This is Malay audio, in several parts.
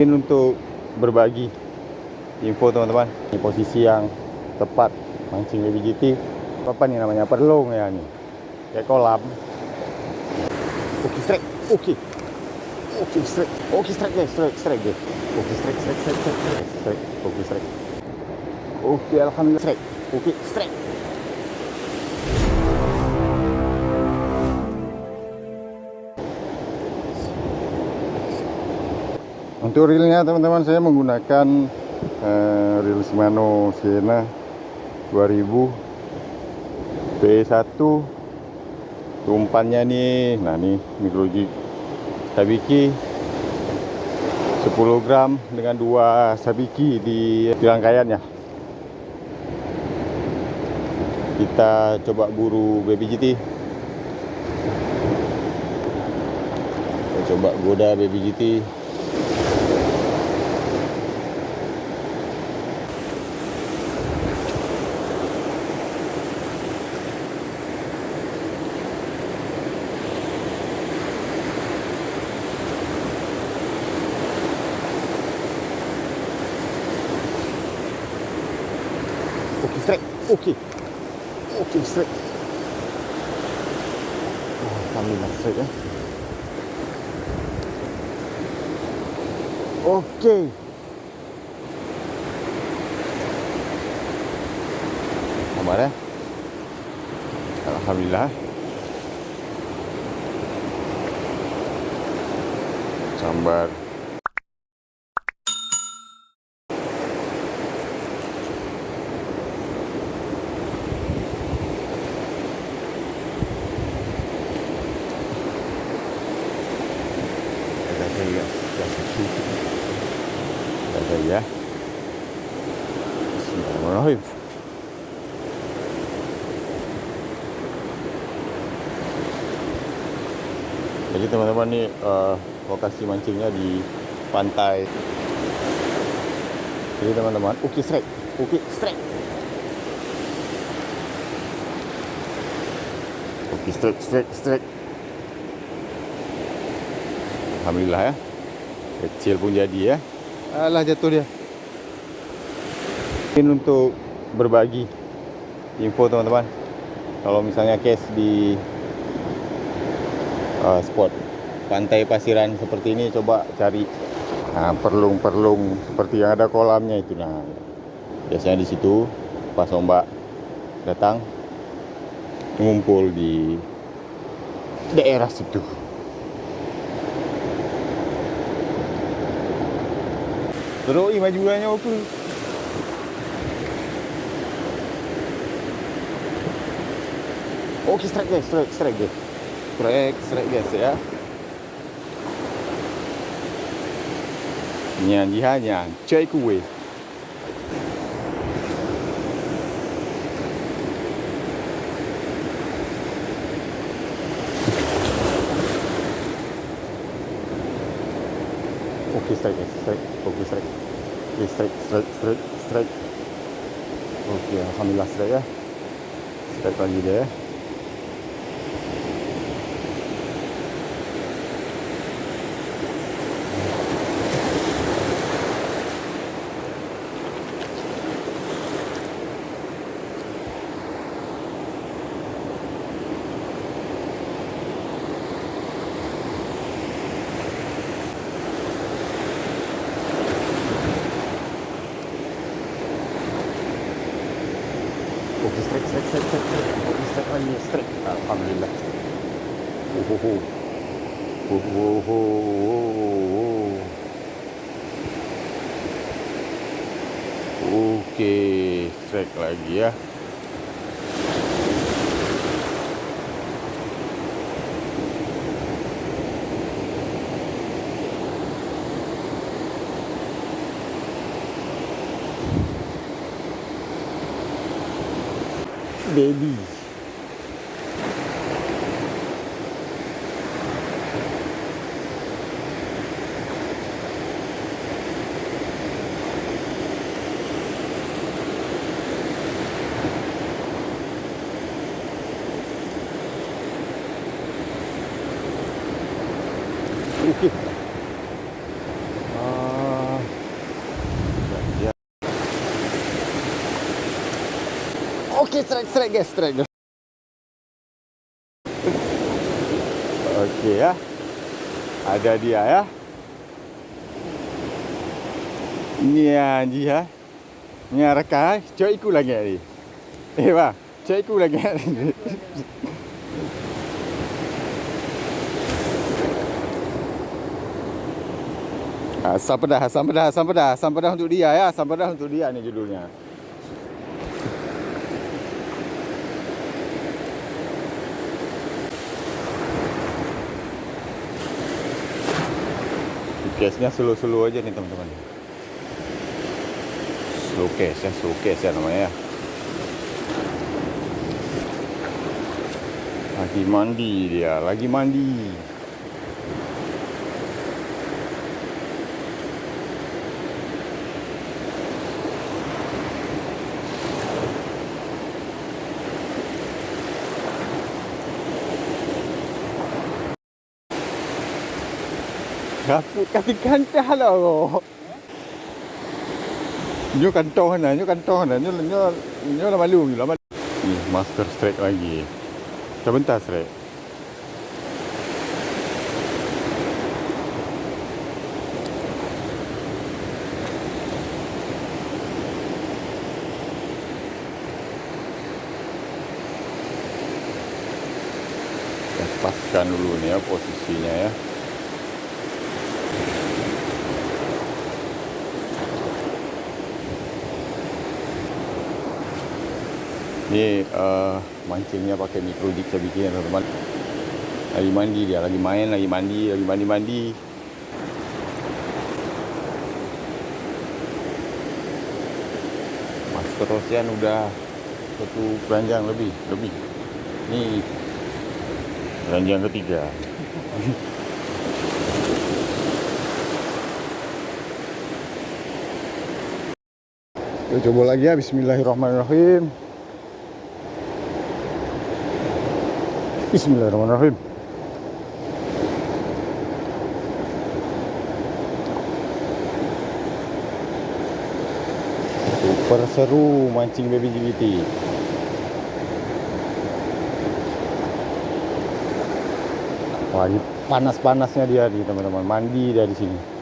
Ini untuk berbagi info teman-teman. Ini posisi yang tepat mancing baby GT. Apa nih namanya? Perlong ya nih. Kayak kolam. Oke, strike. Oke. Oke, strike. Oke, strike guys. Strike guys. Oke, strike. Oke, strike. Oke, alhamdulillah strike. Oke, strike. Untuk reelnya teman-teman, saya menggunakan reel Shimano Sienna 2000 P1. Umpannya nih, nah nih micro jig sabiki 10 gram dengan 2 sabiki di rangkaiannya. Kita coba buru baby GT. Kita coba goda baby GT. Oke, strike. Oke, strike. Alhamdulillah strike ya. Oke. Sabar ya. Alhamdulillah. Sambar. Ya. Bismillahirrahmanirrahim. Jadi teman-teman nih lokasi mancingnya di pantai. Jadi teman-teman, oke strike. Oke strike. Oke strike. Alhamdulillah ya. Kecil pun jadi ya. Alah, jatuh dia. Ini untuk berbagi info teman-teman. Kalau misalnya case di spot pantai pasiran seperti ini, coba cari perlung seperti yang ada kolamnya itu. Nah, biasanya di situ pas ombak datang mengumpul di daerah situ. Terus majuannya apa? Oke, strike guys. Strike guys ya. Nyanyi cek kue. Oke, strike guys. Oke, strike. Oke, alhamdulillah strike ya. Strike lagi deh. Oke, strike. Oke, strike lagi, strike. Alhamdulillah. Oke, strike lagi ya. Baby. Oke. Oke, strike guys, strike. Oke ya. Ada dia ya. Ini dia. Ini rekah, cok ikut lagi ni. Bah, cok ikut lagi ni. Asam pedas untuk dia ya, asam pedas untuk dia ni judulnya. Case-nya slow aja nih teman-teman. Slow case ya namanya ya. Lagi mandi dia, lagi mandi. Kasi kantah lah kau. Nyo kantong na, nyo lah malu. Ni master strike lagi. Sebentar strike. Lepaskan dulu ni ya posisinya ya. Ni mancingnya pakai micro jig saya bikin teman-teman. Lagi mandi dia, lagi main, lagi mandi. Mas terosian udah satu keranjang lebih. Ni keranjang ketiga. Kita coba lagi ya, bismillahirrahmanirrahim. Bismillahirrahmanirrahim. Super seru mancing baby GBT. Lagi panas-panasnya dia nih teman-teman. Mandi dia di sini.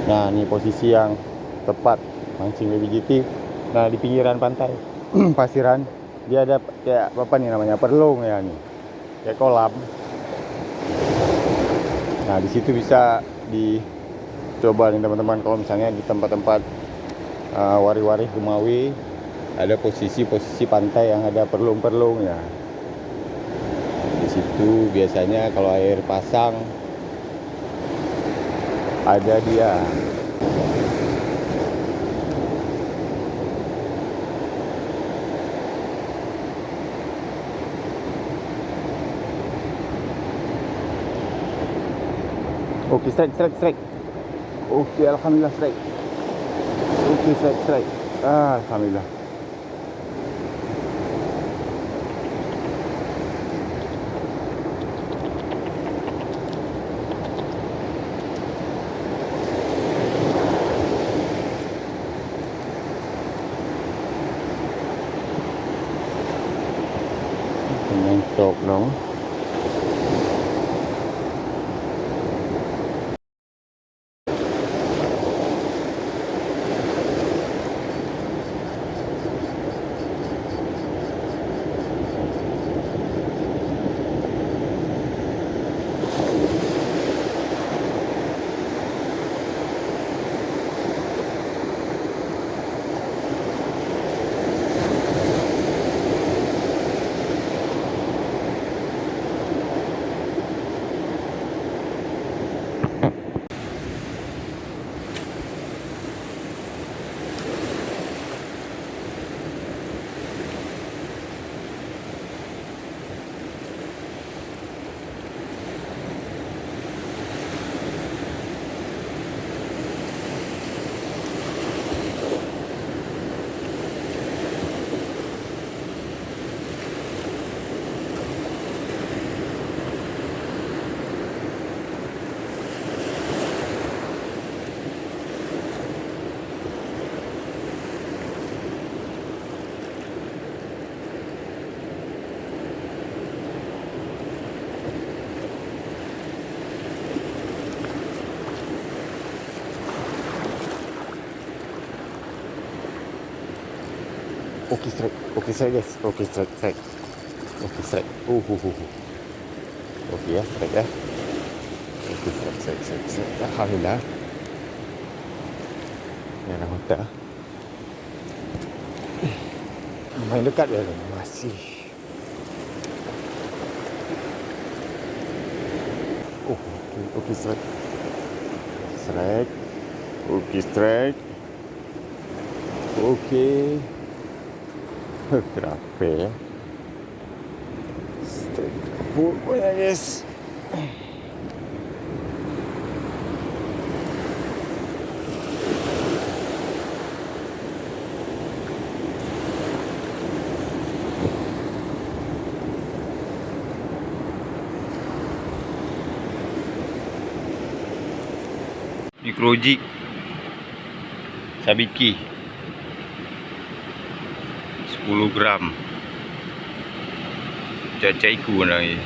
Nah, ini posisi yang tepat mancing baby GT. Nah, di pinggiran pantai pasiran, dia ada kayak apa nih namanya, perlong ya nih, kayak kolam. Nah, di situ bisa dicoba nih teman-teman. Kalau misalnya di tempat-tempat wari-wari Rumawi ada posisi-posisi pantai yang ada perlong-perlong ya. Di situ biasanya kalau air pasang ada dia. Oke, strike. Oke, alhamdulillah strike. Oke, strike. Alhamdulillah. Mentok dong. Okey strike guys. Okey strike. Okey strike. Okey ya, strike ya. Okey strike. Alhamdulillah. Ya dah hotel. Main dekat dia masih. Okey strike. Okey strike. Okey. Kenapa ya? Strike. Banyak guys. Mikrojig Sabiki 10 gram. Caca iku lagi.